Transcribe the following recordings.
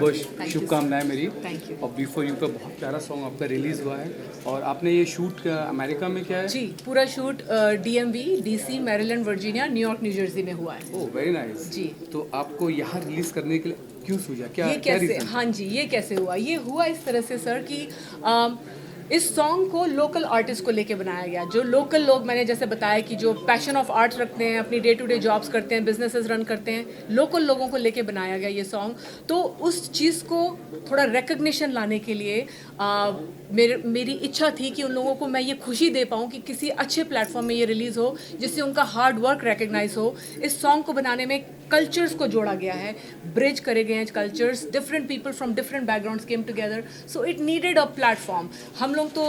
बहुत शुभकामनाएं मेरी। Thank you. और बिफोर यू का बहुत प्यारा सॉन्ग आपका रिलीज़ हुआ है और आपने ये शूट अमेरिका में किया है? जी, पूरा shoot DMV, DC, Maryland, Virginia, New York, new Jersey में हुआ है। Oh very nice. जी। तो आपको यहाँ रिलीज़ करने के लिए क्यों सूझा, क्या ये क्या कैसे, रीज़न? हाँ जी, ये कैसे हुआ? ये हुआ इस तरह से सर कि इस सॉन्ग को लोकल आर्टिस्ट को लेके बनाया गया। जो लोकल लोग, मैंने जैसे बताया कि जो पैशन ऑफ आर्ट रखते हैं, अपनी डे टू डे जॉब्स करते हैं, बिजनेसेस रन करते हैं, लोकल लोगों को लेके बनाया गया ये सॉन्ग। तो उस चीज़ को थोड़ा रिकग्निशन लाने के लिए मेरी इच्छा थी कि उन लोगों को मैं ये खुशी दे पाऊँ कि किसी अच्छे प्लेटफॉर्म में ये रिलीज़ हो जिससे उनका हार्ड वर्क रिकग्नाइज हो। इस सॉन्ग को बनाने में कल्चर्स को जोड़ा गया है, ब्रिज करे गए हैं cultures, different people from different backgrounds came together, so it needed a platform. हम लोग तो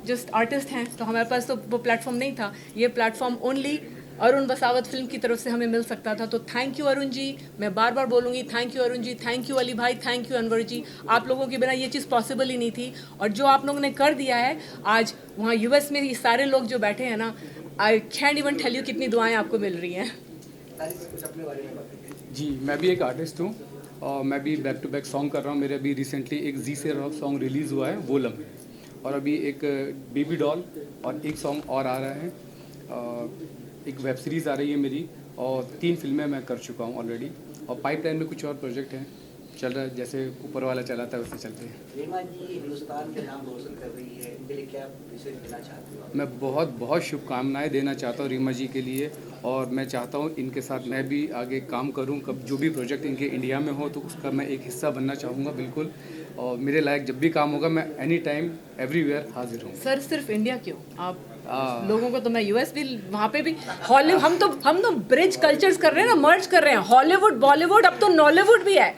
जस्ट आर्टिस्ट हैं, तो हमारे पास तो वो प्लेटफॉर्म नहीं था। ये प्लेटफॉर्म ओनली अरुण बसावत फिल्म की तरफ से हमें मिल सकता था। तो थैंक यू अरुण जी, मैं बार बार बोलूँगी, thank you Arun ji, thank you Ali भाई, थैंक यू अनवर जी। आप लोगों के बिना ये चीज़ पॉसिबल ही नहीं थी, और जो आप लोगों ने कर दिया है आज वहाँ US में, ये सारे लोग जो बैठे हैं ना, I can't even tell you कितनी दुआएं आपको मिल रही हैं। जी, मैं भी एक आर्टिस्ट हूँ और मैं भी बैक टू बैक सॉन्ग कर रहा हूँ। मेरे अभी रिसेंटली एक जी से रॉक सॉन्ग रिलीज़ हुआ है वो लम्हे, और अभी एक बेबी डॉल और एक सॉन्ग और आ रहा है। एक वेब सीरीज़ आ रही है मेरी, और 3 फिल्में मैं कर चुका हूँ ऑलरेडी, और पाइपलाइन में कुछ और प्रोजेक्ट हैं चल रहा है। जैसे ऊपर वाला चलाता है वैसे चलते हैं। रीमा जी हिंदुस्तान के नाम रोशन कर रही है, इनके लिए क्या विशेष देना चाहती हो? मैं बहुत बहुत शुभकामनाएं देना चाहता हूँ रीमा जी के लिए, और मैं चाहता हूँ इनके साथ मैं भी आगे काम करूँ। कब जो भी प्रोजेक्ट इनके इंडिया में हो तो उसका मैं एक हिस्सा बनना चाहूँगा बिल्कुल। और मेरे लायक जब भी काम होगा मैं एनी टाइम एवरीवेयर हाजिर हूँ। सर सिर्फ इंडिया क्यों, आप लोगों को तो मैं US भी, वहाँ पे भी हॉलीवुड, हम तो ब्रिज कल्चर्स कर रहे हैं ना, मर्ज कर रहे हैं। हॉलीवुड, बॉलीवुड, अब तो नॉलीवुड भी है।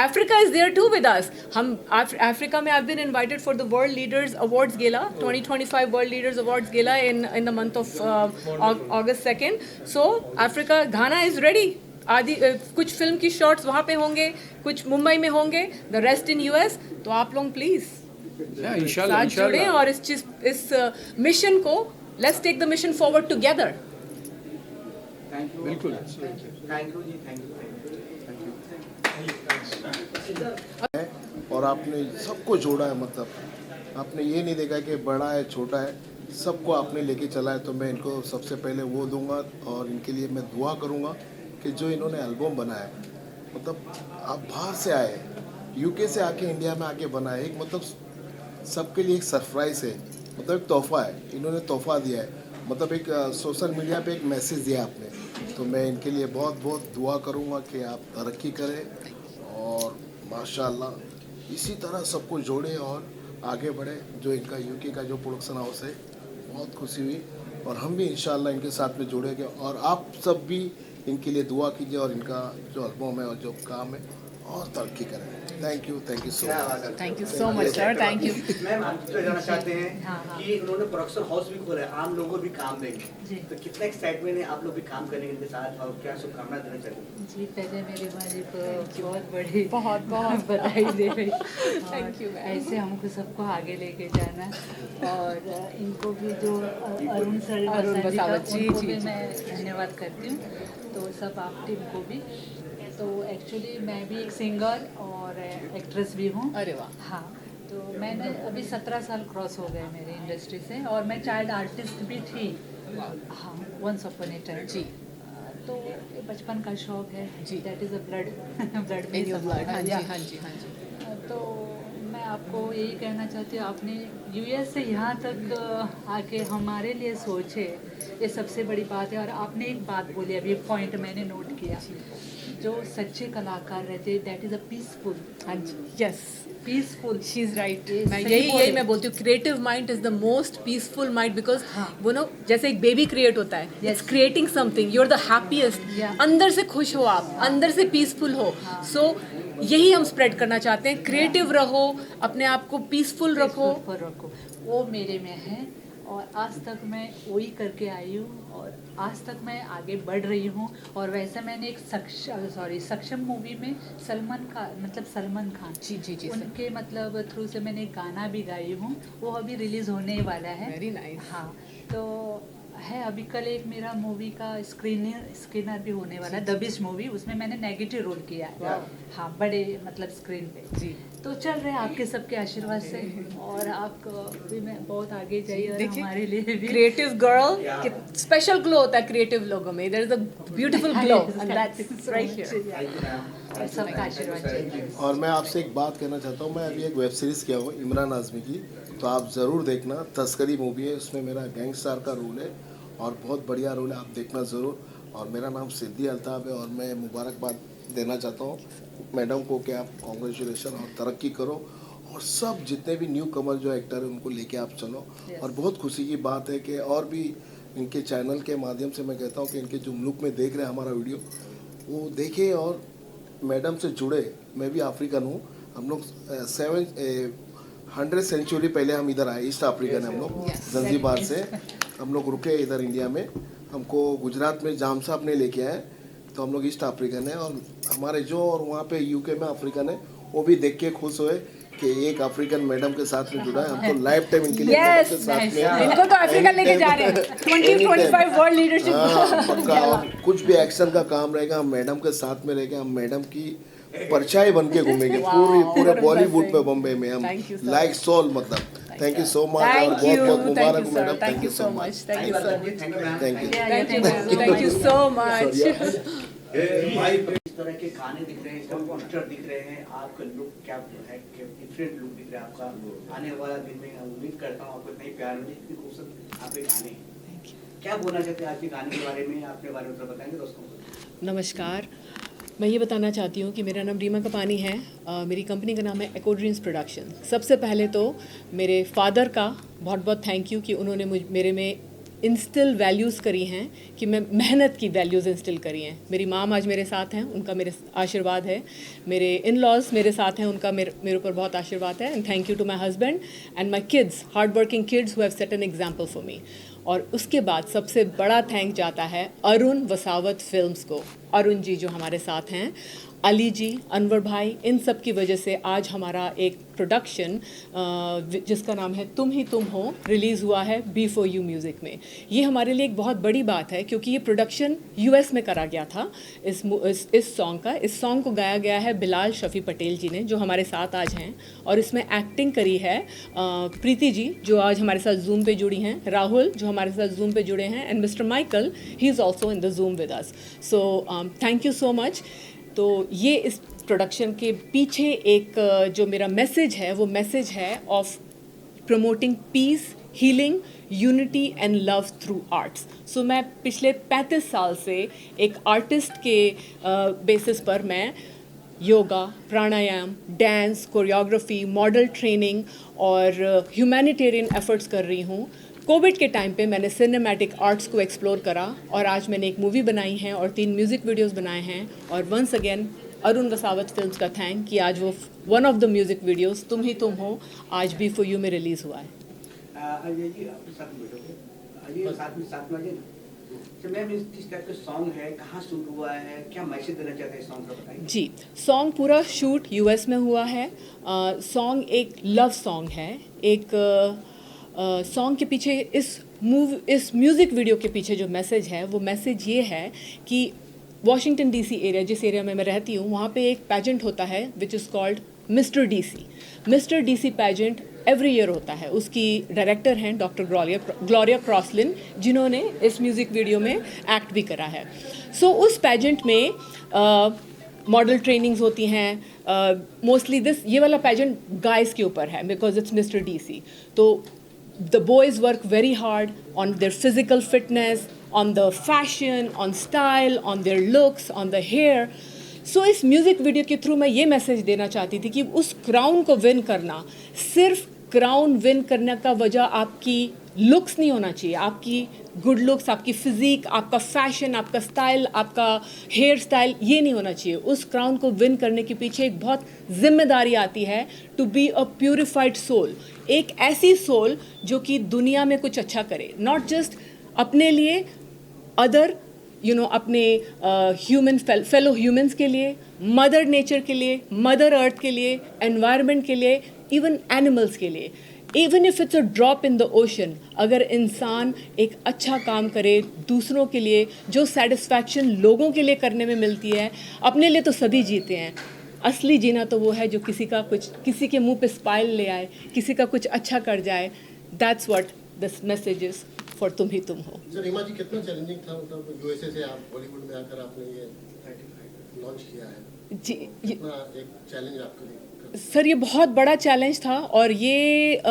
Africa is there too with us. हम अफ्रीका में I have been invited for the world leaders awards gala, 2025 world leaders awards gala in the month of August 2nd। So Africa, Ghana is ready. आदि कुछ film की shots वहाँ पे होंगे, कुछ मुंबई में होंगे, द रेस्ट इन US। तो आप लोग प्लीज़ इंशाल्लाह साथ जुड़े और इस मिशन को, let's take the mission forward together. Thank you. बिल्कुल। थैंक यू जी, थैंक यू। और आपने सबको जोड़ा है, मतलब आपने ये नहीं देखा कि बड़ा है छोटा है, सबको आपने लेके चला है। तो मैं इनको सबसे पहले वो दूंगा, और इनके लिए मैं दुआ करूंगा कि जो इन्होंने एल्बम बनाया है, मतलब आप बाहर से आए, UK से आके इंडिया में आके बनाए, एक मतलब सबके लिए एक सरप्राइज़ है, मतलब एक तोहफा है। इन्होंने तोहफा दिया है, मतलब एक सोशल मीडिया पे एक मैसेज दिया आपने। तो मैं इनके लिए बहुत बहुत दुआ करूंगा कि आप तरक्की करें और माशाल्लाह इसी तरह सबको जोड़े और आगे बढ़े। जो इनका UK का जो प्रोडक्शन हाउस है, बहुत खुशी हुई, और हम भी इंशाल्लाह इनके साथ में जुड़ेंगे। और आप सब भी इनके लिए दुआ कीजिए, और इनका जो एल्बम है और जो काम है और तरक्की करें। Thank you so much. Thank you so much sir, thank you. Ma'am, आप तो जानना चाहते हैं हाँ। कि उन्होंने प्रोडक्शन हाउस भी खोला है, आम लोगों को भी काम देंगे, तो कितना एक्साइटमेंट है आप लोग भी काम करेंगे इनके साथ, और क्या शुभकामनाएं देना चाहते हैं? जी, पहले मेरी वाली को बहुत बड़ी बहुत बधाई दे रही। Thank you. ऐसे हमको सबको आगे लेके जाना, और इनको भी जो अरुण सर अरुण बसावत जी, उनको जी, भी जी। मैं धन्यवाद करती हूँ। तो सब आप टीम को भी। तो एक्चुअली मैं भी एक सिंगर और एक्ट्रेस भी हूँ। अरे वाह। हाँ, तो मैंने अभी 17 साल क्रॉस हो गए मेरी इंडस्ट्री से, और मैं चाइल्ड आर्टिस्ट भी थी। हाँ, वंस अपॉन ए टाइम जी। तो ये बचपन का शौक है जी। That is a blood blood में इन योर ब्लड, हाँ जी, या। हाँ जी, हाँ जी। तो मैं आपको यही कहना चाहती हूँ, आपने US से यहाँ तक आके हमारे लिए सोचे, ये सबसे बड़ी बात है। और आपने एक बात बोली अभी, पॉइंट मैंने नोट किया, जो सच्चे कलाकार रहते हैं, दैट इज़ अ पीसफुल। हाँ जी, yes, peaceful. She is right. ये मैं सही यही बोले। मैं बोलती हूँ, creative mind is the most peaceful mind, because हाँ। वो नो, जैसे एक बेबी क्रिएट होता है, it's creating something, you are the happiest. Yeah. अंदर से खुश हो आप, अंदर से पीसफुल हो। सो यही हम स्प्रेड करना चाहते हैं, क्रिएटिव रहो, अपने आप को पीसफुल रखो। पर रखो, वो मेरे में है, और आज तक मैं वही करके आई हूँ, और आज तक मैं आगे बढ़ रही हूँ। और वैसे मैंने एक सक्षम मूवी में सलमान खान जी जी जी सर, उनके मतलब थ्रू से मैंने एक गाना भी गाई हूँ, वो अभी रिलीज़ होने वाला है। Very nice. हाँ, तो है अभी कल एक मेरा मूवी का स्क्रीनर भी होने वाला है, द बिस्ट मूवी, उसमें मैंने नेगेटिव रोल किया है। हाँ, बड़े मतलब स्क्रीन पे जी। तो चल रहे हैं आपके सबके आशीर्वाद से, और आप भी मैं बहुत आगे जाइए और हमारे लिए भी। क्रिएटिव गर्ल, स्पेशल ग्लो होता है क्रिएटिव लोगों में, there is a beautiful glow and that's right here. और सबका आशीर्वाद चाहिए। और मैं आपसे एक बात कहना चाहता हूँ, मैं अभी एक वेब सीरीज़ किया हूँ इमरान आज़मी की, तो आप ज़रूर देखना। तस्करी मूवी है, उसमें मेरा गैंगस्टर का रोल है और बहुत बढ़िया रोल है, आप देखना ज़रूर। और मेरा नाम सिद्दी अल्ताफ़ है और मैं मुबारकबाद देना चाहता हूँ मैडम को कि आप कॉन्ग्रेचुलेशन और तरक्की करो, और सब जितने भी न्यू कमर जो एक्टर है उनको लेके आप चलो। और बहुत खुशी की बात है कि और भी इनके चैनल के माध्यम से मैं कहता हूँ कि इनके जो मुल्क में देख रहे हैं हमारा वीडियो, वो देखें और मैडम से जुड़े। मैं भी अफ्रीकन हूँ, हम लोग 100 सेंचुरी पहले हम इधर आए, ईस्ट अफ्रीकन है हम लोग, जंजीबार से हम लोग रुके इधर इंडिया में। हमको गुजरात में जाम साहब ने लेके आए, तो हम लोग ईस्ट अफ्रीकन है। और हमारे जो और वहाँ पे यूके में अफ्रीकन है, वो भी देख के खुश हुए कि एक अफ्रीकन मैडम के साथ में जुड़ा है। हम तो लाइफ टाइम इनके लिए मैडम के साथ में इनको तो अफ्रीका लेके जा रहे हैं 2025 वर्ल्ड लीडरशिप। हाँ, पक्का। और कुछ भी एक्शन का काम रहेगा, हम मैडम के साथ में रहेगा, हम मैडम की परछाई बन के घूमेंगे पूरे बॉलीवुड पे, बॉम्बे में हम लाइक सोल, मतलब थैंक यू सो मच और बहुत बहुत मुबारक madam, thank you so much, thank you so much, thank you. Thank you so much. इस तरह के गाने दिख रहे हैं, इसका पोस्टर दिख रहे हैं, आपका लुक क्या है, डिफरेंट लुक दिख रहा है आपका। आने वाला दिन में उम्मीद करता हूँ आपको इतना ही प्यार मिले, इतनी खूबसूरत आपके गाने हैं। क्या बोलना चाहते हैं आज के गाने के बारे में, आपके बारे में थोड़ा बताएंगे दोस्तों को? नमस्कार, मैं ये बताना चाहती हूँ कि मेरा नाम रीमा कपानी है। मेरी कंपनी का नाम है एको ड्रीम्स प्रोडक्शन। सबसे पहले तो मेरे फादर का बहुत बहुत थैंक यू कि उन्होंने मेरे में इंस्टिल वैल्यूज़ करी हैं, कि मैं मेहनत की वैल्यूज़ इंस्टिल करी हैं। मेरी माम आज मेरे साथ हैं, उनका मेरे आशीर्वाद है। मेरे इन लॉज मेरे साथ हैं, उनका मेरे ऊपर बहुत आशीर्वाद है। And thank you to my husband and my kids, hard working kids who have set an example for me. और उसके बाद सबसे बड़ा थैंक जाता है अरुण वसावत फिल्म्स को। अरुण जी जो हमारे साथ हैं, अली जी, अनवर भाई, इन सब की वजह से आज हमारा एक प्रोडक्शन जिसका नाम है तुम ही तुम हो रिलीज़ हुआ है B4U म्यूज़िक में। ये हमारे लिए एक बहुत बड़ी बात है, क्योंकि ये प्रोडक्शन US में करा गया था इस सॉन्ग का। इस सॉन्ग को गाया गया है बिलाल शफ़ी पटेल जी ने, जो हमारे साथ आज हैं, और इसमें एक्टिंग करी है प्रीति जी जो आज हमारे साथ जूम पे जुड़ी हैं, राहुल जो हमारे साथ जूम पे जुड़े हैं, and mister Michael, he is also in the zoom with us. So thank you so much. तो ये इस प्रोडक्शन के पीछे एक जो मेरा मैसेज है, वो मैसेज है of promoting peace, healing, unity and love through arts. So मैं पिछले 35 साल से एक आर्टिस्ट के बेसिस पर मैं योगा, प्राणायाम, डांस, कोरियोग्राफी, मॉडल ट्रेनिंग और ह्यूमैनिटेरियन एफर्ट्स कर रही हूँ। कोविड के टाइम पे मैंने सिनेमैटिक आर्ट्स को एक्सप्लोर करा, और आज मैंने एक मूवी बनाई है और 3 म्यूज़िक वीडियोस बनाए हैं। और once again Arun Vasawat films का थैंक कि आज वो one of the music videos तुम ही तुम हो आज B4U में रिलीज़ हुआ है। अजय जी आपके साथ बैठोगे, अजय साथ में तो मैम किस टाइप का सॉन्ग है, कहाँ शूट हुआ है, क्या मैसेज देना चाहते हैं सॉन्ग का, बताइए। जी, सॉन्ग पूरा शूट US में हुआ है। सॉन्ग एक लव सॉन्ग है। एक सॉन्ग के पीछे इस म्यूज़िक वीडियो के पीछे जो मैसेज है, वो मैसेज ये है कि वॉशिंगटन DC एरिया, जिस एरिया में मैं रहती हूँ, वहाँ पे एक पैजेंट होता है which is called mister DC pageant every year होता है। उसकी डायरेक्टर हैं डॉक्टर ग्लोरिया क्रॉसलिन, जिन्होंने इस म्यूज़िक वीडियो में एक्ट भी करा है। सो उस पैजेंट में मॉडल ट्रेनिंग्स होती हैं। मोस्टली ये वाला पैजेंट गाइस के ऊपर है बिकॉज इट्स मिस्टर DC। तो the boys work very hard on their physical fitness, on the fashion, on style, on their looks, on the hair. So इस म्यूज़िक वीडियो के थ्रू मैं ये मैसेज देना चाहती थी कि उस क्राउन को विन करना, सिर्फ क्राउन विन करने का वजह आपकी लुक्स नहीं होना चाहिए, आपकी गुड लुक्स, आपकी फिजिक, आपका फैशन, आपका स्टाइल, आपका हेयर स्टाइल, ये नहीं होना चाहिए। उस क्राउन को विन करने के पीछे एक बहुत जिम्मेदारी आती है, to be a purified soul, एक ऐसी सोल जो कि दुनिया में कुछ अच्छा करे, नॉट जस्ट अपने लिए, अदर अपने फेलो ह्यूमंस के लिए, मदर नेचर के लिए, मदर अर्थ के लिए, एनवायरनमेंट के लिए, इवन एनिमल्स के लिए। Even if it's a drop in the ocean, अगर इंसान एक अच्छा काम करे दूसरों के लिए, जो सेटिस्फैक्शन लोगों के लिए करने में मिलती है, अपने लिए तो सभी जीते हैं, असली जीना तो वो है जो किसी के मुंह पे स्माइल ले आए, किसी का कुछ अच्छा कर जाए. That's what this message is for तुम ही तुम हो. सर रीमा जी, कितना चैलेंजिंग था मतलब यूएसए से आप बॉलीवुड में आकर आपने ये लॉन्च किया है, जी कितना एक चैलेंज आपके लिए? सर ये बहुत बड़ा चैलेंज था, और ये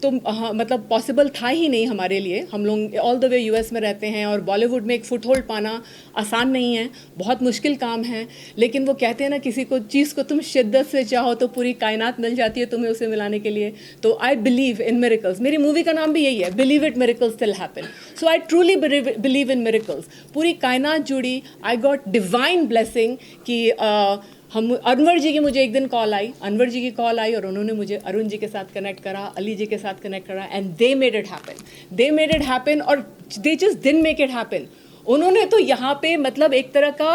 तो हाँ, मतलब पॉसिबल था ही नहीं हमारे लिए. हम लोग ऑल द वे यूएस में रहते हैं, और बॉलीवुड में एक फुट होल्ड पाना आसान नहीं है, बहुत मुश्किल काम है. लेकिन वो कहते हैं ना, किसी को चीज़ को तुम शिद्दत से चाहो तो पूरी कायनात मिल जाती है तुम्हें उसे मिलाने के लिए. तो आई बिलीव इन मिरेकल्स. मेरी मूवी का नाम भी यही है, believe it miracles still happen. So I truly believe in miracles. पूरी कायनात जुड़ी. आई गॉट डिवाइन ब्लेसिंग कि हम अनवर जी की मुझे एक दिन कॉल आई, अनवर जी की कॉल आई, और उन्होंने मुझे अरुण जी के साथ कनेक्ट करा, अली जी के साथ कनेक्ट करा, and they made it happen. और they just didn't make it happen. उन्होंने तो यहाँ पे मतलब एक तरह का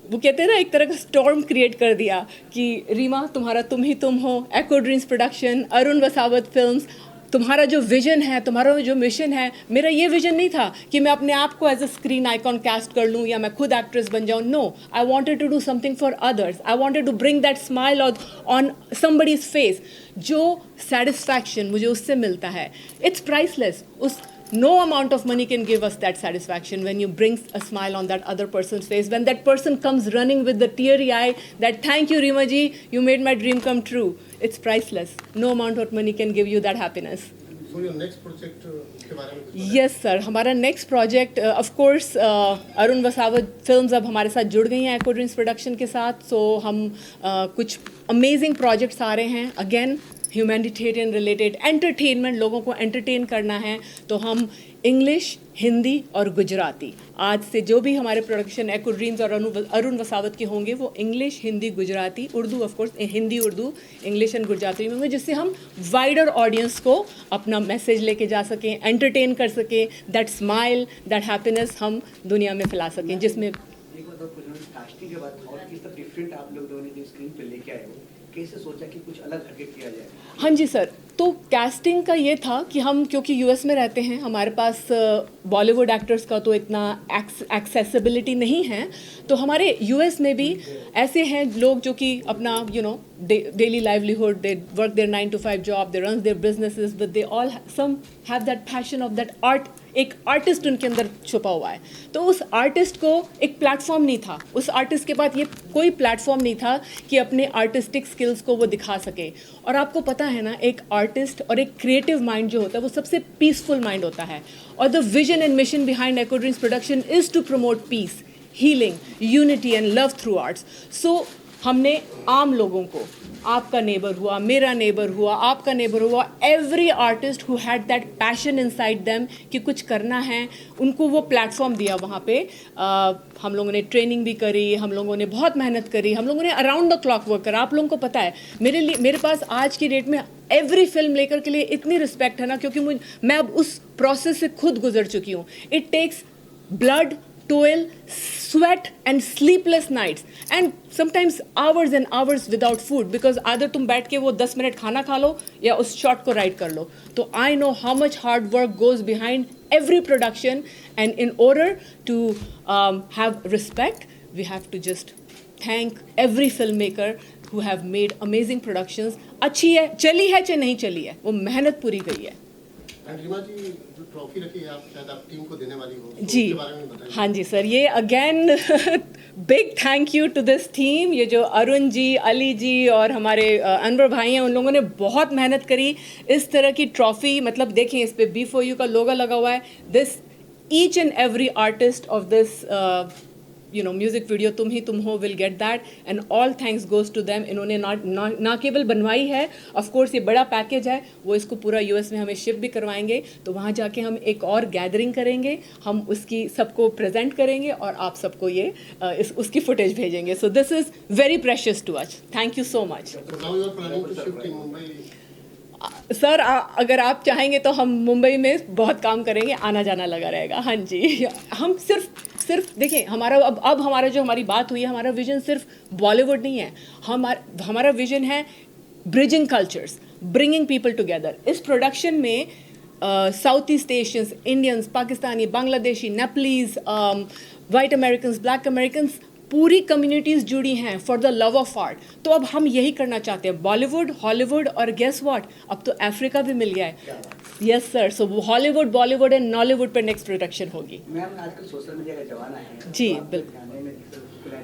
वो कहते हैं ना, एक तरह का स्टॉर्म क्रिएट कर दिया कि रीमा तुम्हारा तुम ही तुम हो, एको Dreams production, Arun Vasawat films, तुम्हारा जो विजन है, तुम्हारा जो मिशन है. मेरा ये विजन नहीं था कि मैं अपने आप को as a screen icon cast कर लूँ या मैं खुद एक्ट्रेस बन जाऊँ. No, I wanted to do something for others. I wanted to bring that smile on somebody's face. जो सेटिस्फैक्शन मुझे उससे मिलता है, it's priceless. No amount of money can give us that satisfaction when you bring a smile on that other person's face, when that person comes running with the teary eye that thank you Reema ji, you made my dream come true. It's priceless. No amount of money can give you that happiness. So your next project के बारे में कुछ बताएं? Yes sir, हमारा next project of course Arun Vasawat films अब हमारे साथ जुड़ गई हैं एको ड्रीम्स प्रोडक्शन के साथ. सो हम कुछ अमेजिंग प्रोजेक्ट्स आ रहे हैं. अगेन ह्यूमैनिटेरियन रिलेटेड एंटरटेनमेंट, लोगों को एंटरटेन करना है, तो हम इंग्लिश, हिंदी और गुजराती, आज से जो भी हमारे प्रोडक्शन एको ड्रीम्स और अरुण वसावत के होंगे वो English, Hindi, Gujarati, Urdu, of course Hindi, Urdu, English and Gujarati में होंगे, जिससे हम वाइडर ऑडियंस को अपना मैसेज लेके जा सकें, एंटरटेन कर सकें. दैट स्माइल, दैट हैप्पीनेस हम दुनिया में फैला सकें. जिसमें एक बात और कास्टिंग के बाद और किस तरह डिफरेंट आप लोगों ने जो स्क्रीन पे लेके आए हो, कैसे सोचा कि कुछ अलग हटके किया जाए? हाँ जी सर, तो कैस्टिंग का ये था कि हम क्योंकि यूएस में रहते हैं, हमारे पास बॉलीवुड एक्टर्स का तो इतना एक्सेसिबिलिटी नहीं है. तो हमारे यूएस में भी ऐसे हैं लोग जो कि अपना daily livelihood, they work their 9 to 5 job, they run their businesses, but they all some have that passion of that art. एक आर्टिस्ट उनके अंदर छुपा हुआ है. तो उस आर्टिस्ट को एक प्लेटफॉर्म नहीं था, उस आर्टिस्ट के पास ये कोई प्लेटफॉर्म नहीं था कि अपने आर्टिस्टिक स्किल्स को वो दिखा सके. और आपको पता है ना, एक आर्टिस्ट और एक क्रिएटिव माइंड जो होता है वो सबसे पीसफुल माइंड होता है. और the vision and mission behind Eco Dreams production is to promote peace, healing, unity and love through arts. So हमने आम लोगों को, आपका नेबर हुआ, मेरा नेबर हुआ, आपका नेबर हुआ, every artist who had that passion inside them कि कुछ करना है, उनको वो प्लेटफॉर्म दिया वहाँ पे. हम लोगों ने ट्रेनिंग भी करी, हम लोगों ने बहुत मेहनत करी, हम लोगों ने अराउंड द क्लॉक वर्क करा. आप लोगों को पता है, मेरे पास आज की डेट में एवरी फिल्म मेकर के लिए इतनी रिस्पेक्ट है ना, क्योंकि मैं अब उस प्रोसेस से खुद गुजर चुकी हूँ. It takes blood, toil, sweat and sleepless nights and sometimes hours and hours without food, because either तुम बैठ के वो 10 मिनट खाना खा लो या उस शॉट को राइट कर लो. तो I know how much hard work goes behind every production, and in order to have respect, we have to just thank every filmmaker who have made amazing productions. अच्छी है, चली है चाहे नहीं चली है, वो मेहनत पूरी गई है. रीमा जी, जो ट्रॉफी रखी है आप शायद आप टीम को देने वाली हो, तो जी उसके बारे में बताइए. हाँ जी सर, ये again big thank you to this team. ये जो अरुण जी, अली जी और हमारे अनवर भाई हैं, उन लोगों ने बहुत मेहनत करी. इस तरह की ट्रॉफी, मतलब देखें इस पे B4U का लोगो लगा हुआ है. This each and every artist of this music video Tum Hi Tum Ho will get that, and all thanks goes to them. इन्होंने ना केवल बनवाई है, ऑफ कोर्स ये बड़ा पैकेज है, वो इसको पूरा यूएस में हमें शिप भी करवाएंगे. तो वहाँ जाके हम एक और गैदरिंग करेंगे, हम उसकी सबको प्रेजेंट करेंगे और आप सबको ये उसकी फुटेज भेजेंगे. So this is very precious to us. Thank you so much. Now you are planning to shift in Mumbai. Sir अगर आप चाहेंगे तो हम मुंबई में बहुत काम करेंगे, आना जाना लगा रहेगा. हाँ जी, हम सिर्फ देखिए, हमारा अब हमारा जो हमारी बात हुई है, हमारा विजन सिर्फ बॉलीवुड नहीं है. हमारा विजन है bridging cultures. Bringing people together. इस प्रोडक्शन में south east Asians, Indians, Pakistani, Bangladeshi, Nepalese, white Americans, black Americans, पूरी कम्युनिटीज़ जुड़ी हैं for the love of art. तो अब हम यही करना चाहते हैं, बॉलीवुड, हॉलीवुड और गेस व्हाट, अब तो अफ्रीका भी मिल गया है। Yes sir, so Hollywood, Bollywood and Nollywood पर नेक्स्ट प्रोडक्शन होगी। मैम आजकल सोशल मीडिया का जमाना है, जी, तो आप बिल्कुल। गाने में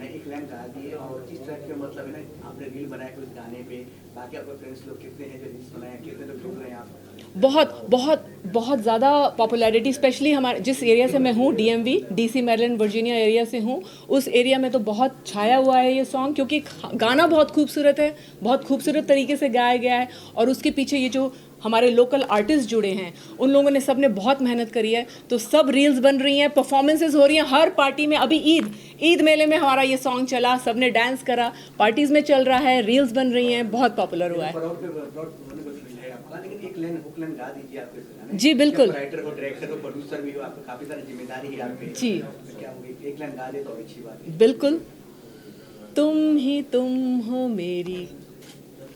एक लाइन गा दिए और जिस तरह के मतलब है ना आपने रील बनाया कुछ गाने पे, बाकी आपके फ्रेंड्स लोग कितने हैं जो रील्स बनाए, कितने लोग जुड़ रहे हैं आप? बहुत बहुत बहुत ज़्यादा पॉपुलैरिटी, स्पेशली हमारे जिस एरिया से मैं हूँ, DMV, DC Maryland Virginia area से हूँ, उस एरिया में तो बहुत छाया हुआ है ये सॉन्ग, क्योंकि गाना बहुत खूबसूरत है, बहुत खूबसूरत तरीके से गाया गया है, और उसके पीछे ये जो हमारे लोकल आर्टिस्ट जुड़े हैं, उन लोगों ने सब ने बहुत मेहनत करी है। तो सब रील्स बन रही हैं, परफॉर्मेंसेस हो रही हैं हर पार्टी में। अभी ईद मेले में हमारा ये सॉन्ग चला, सब ने डांस करा, पार्टीज़ में चल रहा है, रील्स बन रही हैं, बहुत पॉपुलर हुआ है। लेकिन एक लाइन हुक लाइन गा दीजिए आप इस गाने। जी, बिल्कुल। राइटर हो, डायरेक्टर हो, प्रोड्यूसर भी हो, आपको काफी सारी जिम्मेदारी है आप पे। जी। तो क्या होगी, एक लाइन गा दे तो अच्छी बात है। बिल्कुल। तुम ही तुम हो मेरी,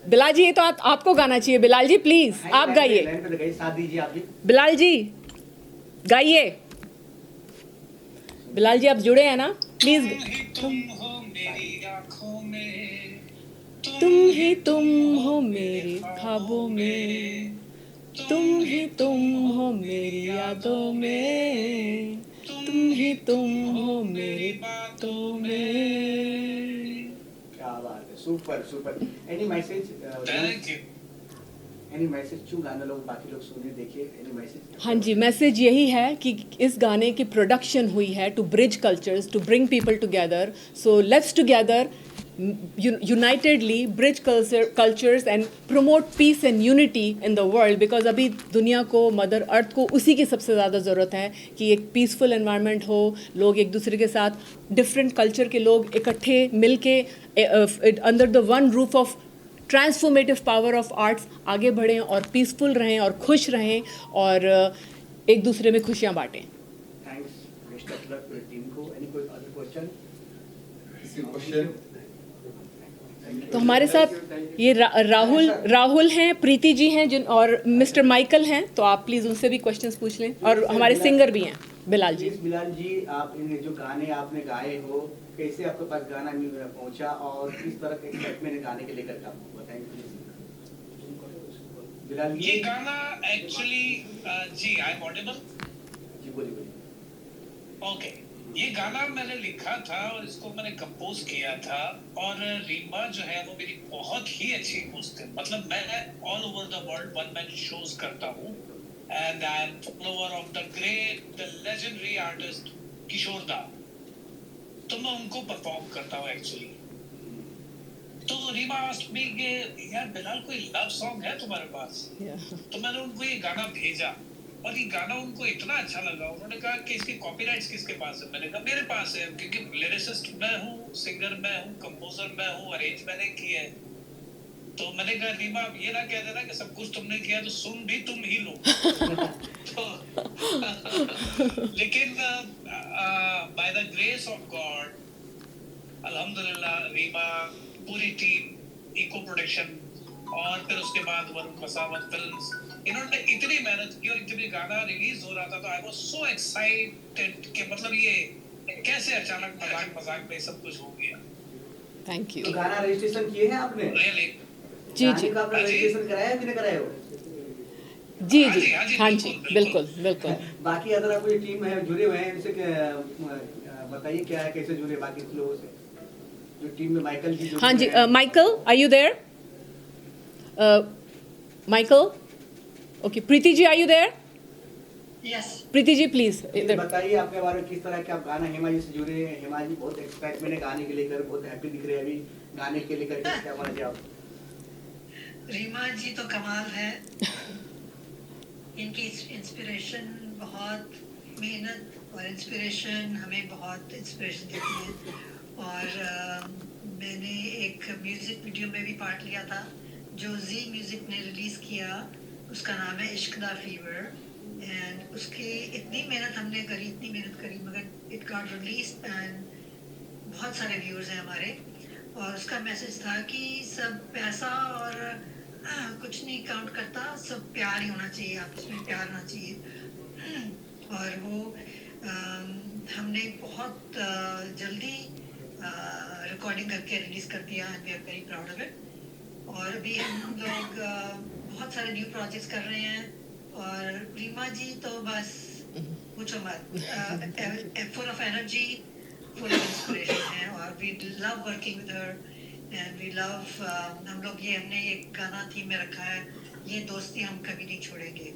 बिलाल जी ये तो आपको गाना चाहिए। बिलाल जी प्लीज आप गाइए। लाइन पे लगाइए, साथ दीजिए आप भी। बिलाल जी गाइए। बिलाल जी आप जुड़े हैं ना, प्लीज। तुम हो मेरी आँखों में, तुम ही तुम हो मेरे ख्वाबों में, तुम ही तुम हो मेरी यादों में, तुम ही तुम हो मेरी बातों में। क्या बात है, super super. Any message? Thank you. Any message क्यों गाना लोग बाकी लोग सुने देखे, एनी मैसेज? हाँ जी, मैसेज यही है कि इस गाने की प्रोडक्शन हुई है to bridge cultures, to bring people together. So let's together unitedly bridge cultures and promote peace and unity in the world, because अभी दुनिया को, मदर अर्थ को उसी की सबसे ज़्यादा ज़रूरत है कि एक पीसफुल एनवायरनमेंट हो, लोग एक दूसरे के साथ, डिफरेंट कल्चर के लोग इकट्ठे मिल के under the one roof of transformative power of arts आगे बढ़ें और पीसफुल रहें और खुश रहें और एक दूसरे में खुशियाँ बांटें। Thanks, best of luck to team को। एनी कोई अदर क्वेश्चन? तो हमारे साथ ये राहुल हैं, प्रीति जी हैं जिन, और मिस्टर माइकल हैं, तो आप प्लीज़ उनसे भी क्वेश्चंस पूछ लें, और हमारे सिंगर भी हैं बिलाल जी। बिलाल जी, आप इन जो गाने आपने गाए हो, कैसे आपके पास गाना पहुंचा और किस तरह के एक्साइटमेंट गाने के लेकर आप बताएं प्लीज। बिलाल जी, ये गाना एक्चुअली जी आई एम ऑडिबल? जी बोलिए बोलिए। ओके, ये गाना मैंने लिखा था और इसको मैंने कंपोज किया था, और रीमा जो है वो मेरी बहुत ही अच्छी दोस्त है। मतलब मैं all over the world one man shows करता हूँ, and I am follower of the great, the legendary artist Kishore da, तो मैं उनको परफॉर्म करता हूँ एक्चुअली। तो रीमा आस्क्ड मी कि यार बिलाल कोई लव सॉन्ग है तुम्हारे पास? तो मैंने उनको ये गाना भेजा, और ये गाना उनको इतना अच्छा लगा, उन्होंने कहा कि इसकी कॉपीराइट्स किसके पास है? मैंने कहा मेरे पास है, क्योंकि लिरिसिस्ट मैं हूँ, सिंगर मैं हूँ, कंपोजर मैं हूँ, अरेंज मैंने किया है। तो मैंने कहा रीमा आप ये ना कह देना कि सब कुछ तुमने किया तो सुन भी तुम ही लो। तो लेकिन by the grace of God अल्हम्दुलिल्लाह रीमा, पूरी टीम, इको प्रोडक्शन, और फिर उसके बाद वरुण मसावत फिल्म्स, इन्होंने इतनी मेहनत की, और जब ये गाना रिलीज हो रहा था तो आई वाज सो एक्साइटेड कि मतलब ये कैसे अचानक मजाक में सब कुछ हो गया। Thank you. तो गाना रजिस्ट्रेशन किए हैं आपने? रियली? जी गाने जी का आपने रजिस्ट्रेशन कराया है कि नहीं कराया हो? जी हाँ जी जी, हाँ जी, हाँ जी, बिल्कुल, बिल्कुल बिल्कुल। बाकी अदर आपको टीम है जुड़े हुए हैं, इनसे बताइए क्या है, कैसे जुड़े बाकी लोगों से जो टीम में? माइकल जी हाँ जी, Michael are you there? Michael, okay. Preeti ji are you there? Yes. Preeti ji please इधर। बताइए आपके बारे में, किस तरह के आप गाना हेमा जी से जुड़े हैं? हेमा जी बहुत एक्साइटमेंट है गाने के लेकर, बहुत हैप्पी दिख रहे हैं अभी गाने के लेकर, क्या बोला आप? रीमा जी तो कमाल है, इनकी इंस्पिरेशन, बहुत मेहनत और इंस्पिरेशन हमें बहुत इंस्पिरेशन देती है। और मैंने एक म्यूज़िक वीडियो में भी पार्ट लिया था जो जी म्यूज़िक ने रिलीज़ किया, उसका नाम है इश्क दा फीवर, एंड उसकी इतनी मेहनत हमने करी, इतनी मेहनत करी, मगर इट गॉट रिलीज एंड बहुत सारे व्यूअर्स हैं हमारे। और उसका मैसेज था कि सब पैसा और कुछ नहीं काउंट करता, सब प्यार ही होना चाहिए, आपस में प्यार होना चाहिए। और वो हमने बहुत जल्दी रिकॉर्डिंग करके रिलीज कर दिया, and we are very proud of it. और अभी हम लोग बहुत सारे न्यू प्रोजेक्ट्स कर रहे हैं, और रीमा जी तो बस पूछो मत, full of energy, full of inspiration है, और we love working with her and we love, हम लोग ये हमने एक गाना थीम में रखा है, ये दोस्ती हम कभी नहीं छोड़ेंगे,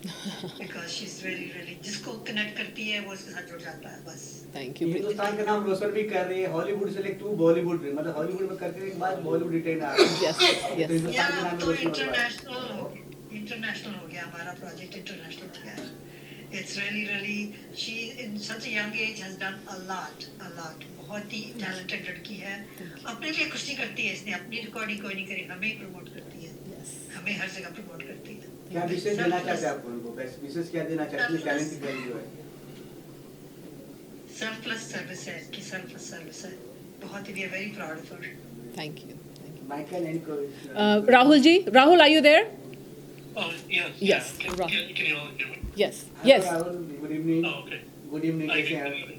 because she is really really, जिसको कनेक्ट करती है वो उसके साथ जुड़ जाता है बस। Thank you. हिंदुस्तान का नाम रोशन भी कर रही है, हॉलीवुड से लेकर टू बॉलीवुड में, मतलब हॉलीवुड में करने के बाद बॉलीवुड रिटर्न आ रहा है। यस तो यस हिंदुस्तान के नाम तो रोशन हो रहा है। इंटरनेशनल हो गया हमारा प्रोजेक्ट, इंटरनेशनल हो गया। It's really really, she in such a young age has done a lot, बहुत ही टैलेंटेड लड़की है। अपने लिए कुछ नहीं करती है इसने, अपनी रिकॉर्डिंग कोई नहीं करी, हमें ही प्रमोट करती है, हमें हर जगह प्रमोट करती है। क्या विशेष देना चाहते हैं आप उनको, बेस्ट विशेष क्या देना चाहते हैं, टैलेंट की वैल्यू है? सरप्लस सर्विस है, कि सरप्लस सर्विस है, बहुत ही, we are very proud of her. Thank you. Michael and Rahul ji, Rahul are you there? Oh, yes. Yes, Yeah. right. Can you all hear me? Yes yes good evening. Oh, okay. Good evening, I कैसे can हैं? hear you.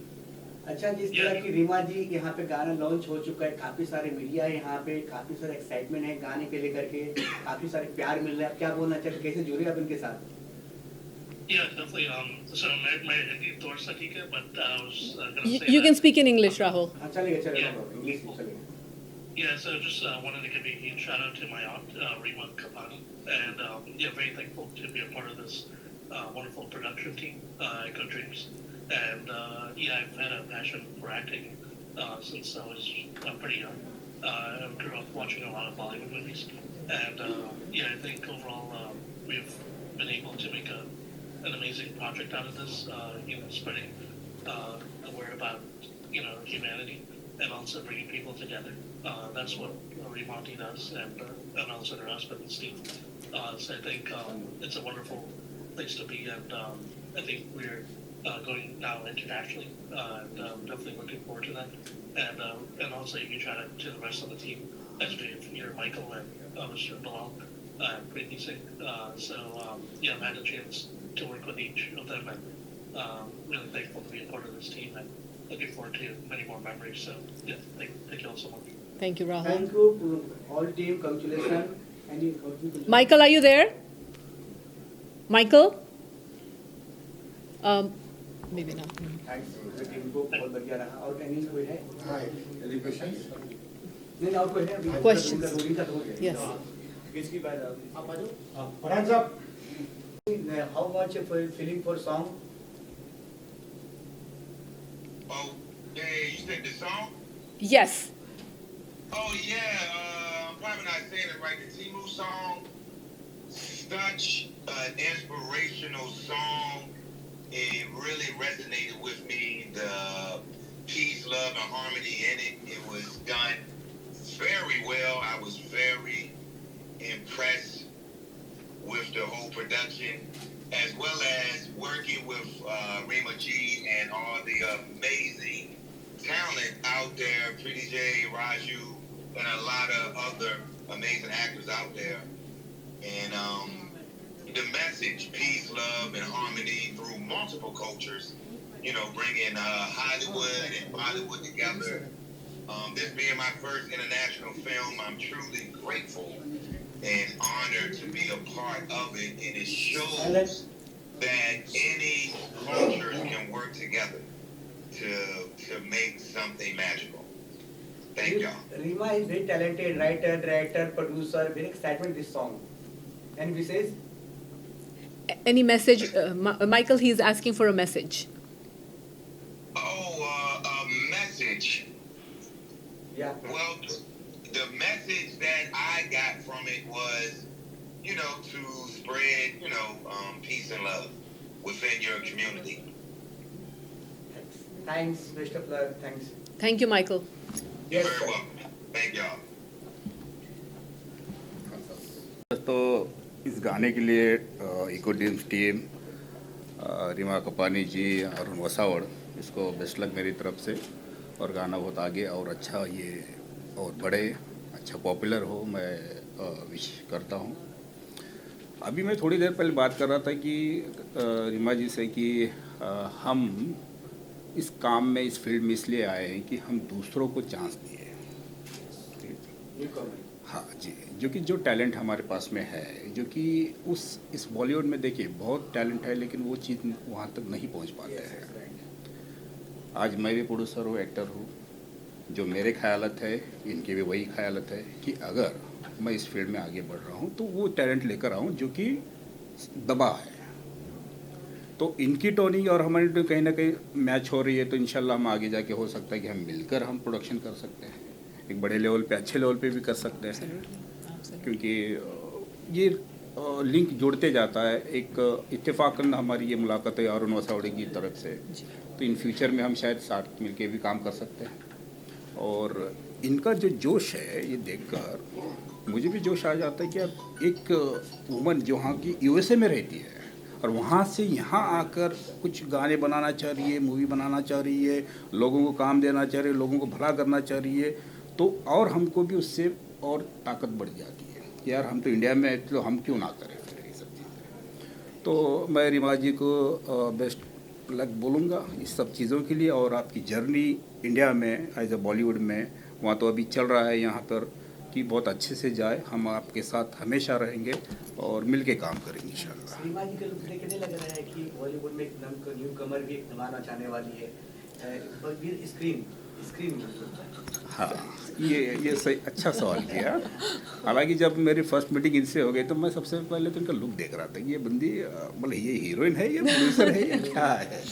अच्छा, जिस तरह की रीमा जी यहाँ पे गाना launch हो चुका है, काफी सारे मीडिया है यहाँ पे, काफी सारे एक्साइटमेंट है गाने के लेकर के, काफी सारे प्यार मिल रहा है, आप क्या बोलना चाहते हैं, कैसे जुड़े आप इनके साथ? Yeah, definitely. So my Hindi thoughts are ठीक है, but I was gonna say You can that- speak in English, Rahul. हाँ चलेगा चलेगा, Yeah. इंग्लिश में चलेगा। Yeah, so just wanted to give a huge shout out to my aunt, Rima Kapani, and yeah, very thankful to be a part of this wonderful production team, Echo Dreams. And yeah, I've had a passion for acting since I was pretty young. I grew up watching a lot of Bollywood movies, and yeah, I think overall we've been able to make an amazing project out of this. You know, spreading the word about humanity, and also bringing people together. That's what Remonti does, and also her husband Steve. So I think it's a wonderful place to be, and I think we're going now internationally, and definitely looking forward to that. And also a huge shout out to the rest of the team, as Dave, Michael, and Mr. Bilal, and Preeti Singh. So yeah, I've had a chance to work with each of them, and really thankful to be a part of this team, and looking forward to many more memories. So yeah, thank you all so much. Thank you, Rahul. Thank you all team, congratulations. Any congratulations? Michael, are you there? Michael? Maybe not. Thanks team को, बहुत बढ़िया रहा। और any कोई है? Hi, any questions? नहीं और कोई है? अभी Questions? रोलिंग का तो हो गया। Yes. किसकी बात आ रही? आप आ जाओ। Hands up. How much feeling for song? Oh, hey, you said the song? Yes. Oh, yeah, I'm probably not saying it right. The Timu song, such an inspirational song. It really resonated with me. The peace, love, and harmony in it. It was done very well. I was very impressed with the whole production, as well as working with Rima G and all the amazing talent out there, Pretty J, Raju, and a lot of other amazing actors out there. And the message, peace, love, and harmony through multiple cultures, bringing Hollywood and Bollywood together. This being my first international film, I'm truly grateful and honored to be a part of it, and it shows that any cultures can work together to make something magical. Thank y'all. Rima is very talented writer, director, producer. Very excitement this song. And we says Any message? Michael, he is asking for a message. Oh, a message. yeah. Well, the message that I got from it was, to spread, peace and love within your community. Thanks, best of luck. Thanks. Thank you, Michael. You're Yes, very sir. welcome. Thank y'all. तो इस गाने के लिए Eco Dreams team, Reema Kapani ji, Arun Vasavad, इसको best luck मेरी तरफ से, और गाना बहुत आगे और अच्छा ये और बड़े अच्छा पॉपुलर हो, मैं विश करता हूँ। अभी मैं थोड़ी देर पहले बात कर रहा था कि रीमा जी से कि हम इस काम में, इस फील्ड में इसलिए आए हैं कि हम दूसरों को चांस दिए। हाँ जी, जो कि जो टैलेंट हमारे पास में है, जो कि इस बॉलीवुड में देखिए बहुत टैलेंट है, लेकिन वो चीज़ वहाँ तक नहीं पहुँच पाते हैं। आज मैं भी प्रोड्यूसर हूँ, एक्टर हूँ, जो मेरे ख्यालत है, इनके भी वही ख्यालत है कि अगर मैं इस फील्ड में आगे बढ़ रहा हूँ तो वो टैलेंट लेकर आऊँ जो कि दबा है। तो इनकी टोनिंग और हमारी तो कहीं ना कहीं मैच हो रही है, तो इंशाल्लाह हम आगे जाके हो सकता है कि हम मिलकर हम प्रोडक्शन कर सकते हैं, एक बड़े लेवल पे, अच्छे लेवल पे भी कर सकते हैं, क्योंकि ये लिंक जोड़ते जाता है। एक इत्तेफाकन हमारी ये मुलाकात है अरुण वसावड़े की तरफ से, तो इन फ्यूचर में हम शायद साथ मिलके भी काम कर सकते हैं। और इनका जो जोश है ये देखकर मुझे भी जोश आ जाता है कि अब एक वुमन जो वहाँ की यूएसए में रहती है और वहाँ से यहाँ आकर कुछ गाने बनाना चाह रही है, मूवी बनाना चाह रही है, लोगों को काम देना चाह रही है, लोगों को भला करना चाह रही है, तो और हमको भी उससे और ताकत बढ़ जाती है कि यार हम तो इंडिया में हैं, तो हम क्यों ना करें फिर ये सब चीज़ें। तो मैं रीमा जी को बेस्ट लक बोलूँगा इस सब चीज़ों के लिए। और आपकी जर्नी इंडिया में एज ए बॉलीवुड में, वहाँ तो अभी चल रहा है यहाँ पर, कि बहुत अच्छे से जाए। हम आपके साथ हमेशा रहेंगे और मिल के काम करेंगे इंशाल्लाह। रीमा जी के लुक देख के नहीं लग रहा है कि बॉलीवुड में एक न्यू कमर भी एक जमाना चाहने वाली है, स्क्रीन हाँ, ये सही, अच्छा सवाल किया। हालांकि जब मेरी फर्स्ट मीटिंग इनसे हो गई तो मैं सबसे पहले तो इनका लुक देख रहा था कि ये बंदी मतलब ये हीरोइन है, ये प्रोड्यूसर है, ये क्या है।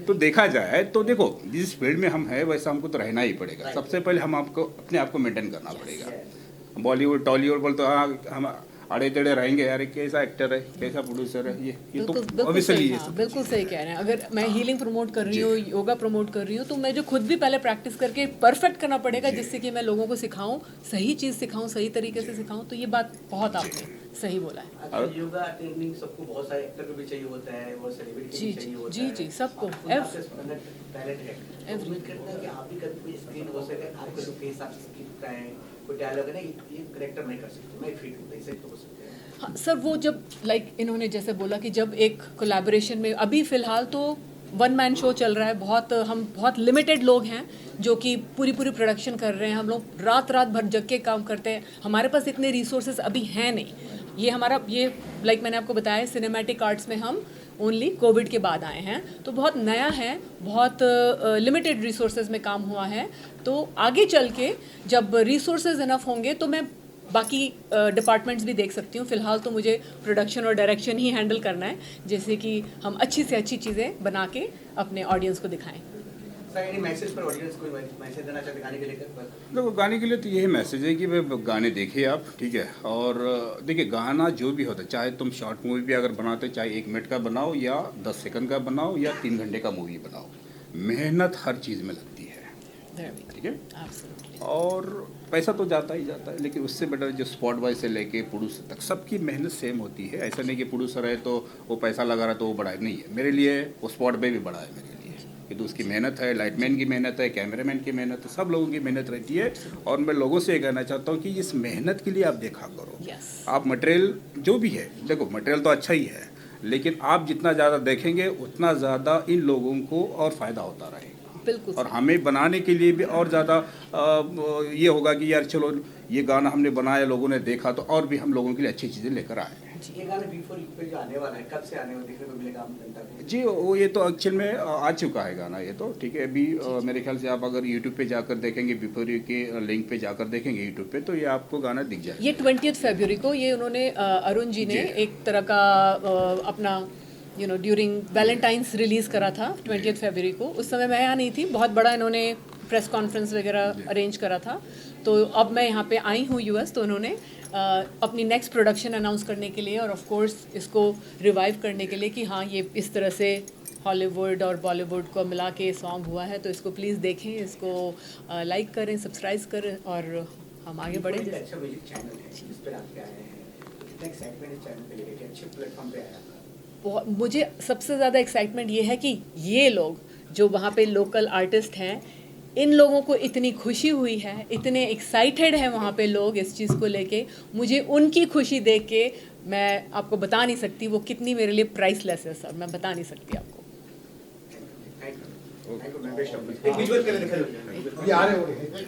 तो देखा जाए तो देखो, जिस फील्ड में हम हैं वैसा हमको तो रहना ही पड़ेगा। सबसे पहले हम आपको अपने आप को मेंटेन करना पड़ेगा। बॉलीवुड टॉलीवुड बोल तो हाँ हम अड़े टेढ़े रहेंगे, यार ये एक्टर है, कैसा प्रोड्यूसर है, ये तो ऑब्वियसली बिल्कुल सही कह रहे हैं। अगर मैं हीलिंग प्रमोट कर रही हूँ, योगा प्रमोट कर रही हूँ, तो मैं जो खुद भी पहले प्रैक्टिस करके परफेक्ट करना पड़ेगा, जिससे कि मैं लोगों को सिखाऊं, सही चीज़ सिखाऊं, सही तरीके से सिखाऊं। तो ये बात बहुत आपने सही बोला है। आजकल योगा ट्रेनिंग सबको, बहुत सारे एक्टर को भी चाहिए होता है, वो सेलिब्रिटी भी चाहिए होता है। जी सबको टैलेंट है। उम्मीद करते हैं कि आप भी कभी स्क्रीन हो सके, आपका जो फेस आप स्क्रीन का है, कोई डायलॉग है ना, ये करेक्टर नहीं कर सकते, मैं फिट हूँ, ऐसे तो हो सकते हैं। हाँ सर, वो जब इन्होंने जैसे बोला कि जब एक कोलैबोरेशन में, अभी फ़िलहाल तो वन मैन शो चल रहा है, हम बहुत लिमिटेड लोग हैं जो कि पूरी प्रोडक्शन कर रहे हैं। हम लोग रात भर जग के काम करते हैं, हमारे पास इतने रिसोर्सेज अभी हैं नहीं। ये हमारा मैंने आपको बताया, सिनेमैटिक आर्ट्स में हम ओनली कोविड के बाद आए हैं, तो बहुत नया है, बहुत लिमिटेड रिसोर्सेज में काम हुआ है। तो आगे चल के जब रिसोर्सेज इनफ होंगे तो मैं बाकी डिपार्टमेंट्स भी देख सकती हूँ। फ़िलहाल तो मुझे प्रोडक्शन और डायरेक्शन ही हैंडल करना है, जैसे कि हम अच्छी से अच्छी चीज़ें बना के अपने ऑडियंस को दिखाएं। मैसेज पर ऑडियंस को मैसेज देना चाहते गाने के लेकर? देखो, गाने के लिए तो यही मैसेज है कि भाई गाने देखिए आप, ठीक है। और देखिए, गाना जो भी होता है, चाहे तुम शॉर्ट मूवी भी अगर बनाते हो, चाहे 1 मिनट का बनाओ या 10 सेकंड का बनाओ या 3 घंटे का मूवी बनाओ, मेहनत हर चीज़ में लगती है, ठीक है। और पैसा तो जाता ही जाता है, लेकिन उससे बेटर जो स्पॉट बॉय से लेके प्रोड्यूसर तक सबकी मेहनत सेम होती है। ऐसा नहीं कि प्रोड्यूसर है तो वो पैसा लगा रहा है तो वो बड़ा है, नहीं है। मेरे लिए वो स्पॉट बॉय भी बड़ा है मेरे लिए, कि तो उसकी मेहनत है, लाइटमैन की मेहनत है, कैमरामैन की मेहनत है, सब लोगों की मेहनत रहती है। और मैं लोगों से ये कहना चाहता हूँ कि इस मेहनत के लिए आप देखा करो। आप मटेरियल जो भी है, देखो मटेरियल तो अच्छा ही है, लेकिन आप जितना ज़्यादा देखेंगे उतना ज़्यादा इन लोगों को और फ़ायदा होता रहेगा। बिल्कुल। और हमें बनाने के लिए भी और ज़्यादा ये होगा कि यार चलो ये गाना हमने बनाया, लोगों ने देखा, तो और भी हम लोगों के लिए अच्छी चीज़ें लेकर आए हैं। ये गाना बिफोर यू पे जो आने वाला है, कब से आने वाला देखने को मिलेगा हम जनता को? जी, वो ये तो एक्चुअल में आ चुका है गाना, ये तो ठीक है। अभी मेरे ख्याल से आप अगर यूट्यूब पे जाकर देखेंगे, बिफोर यू के लिंक पे जाकर देखेंगे यूट्यूब पे, तो ये आपको गाना दिख जाएगा। ये 20 फरवरी को ये उन्होंने अरुण जी ने एक तरह का अपना ड्यूरिंग वैलेंटाइंस रिलीज़ करा था 20 फरवरी को। उस समय मैं यहाँ नहीं थी, बहुत बड़ा इन्होंने प्रेस कॉन्फ्रेंस वगैरह अरेंज करा था। तो अब मैं यहाँ पे आई हूँ यूएस, तो उन्होंने अपनी नेक्स्ट प्रोडक्शन अनाउंस करने के लिए और ऑफ कोर्स इसको रिवाइव करने के लिए कि हाँ ये इस तरह से हॉलीवुड और बॉलीवुड को मिला के सॉन्ग हुआ है, तो इसको प्लीज़ देखें, इसको लाइक करें, सब्सक्राइब करें और हम आगे बढ़ें। अच्छा म्यूजिक चैनल है, इस पर आप आए हैं, कितना एक्साइटमेंट इस चैनल पे लेके, अच्छे प्लेटफॉर्म पे आया? मुझे सबसे ज़्यादा एक्साइटमेंट ये है कि ये लोग जो वहाँ पे लोकल आर्टिस्ट हैं, इन लोगों को इतनी खुशी हुई है, इतने एक्साइटेड हैं वहाँ पे लोग इस चीज़ को लेके, मुझे उनकी खुशी देख के मैं आपको बता नहीं सकती वो कितनी मेरे लिए प्राइसलेस है सर, मैं बता नहीं सकती आपको।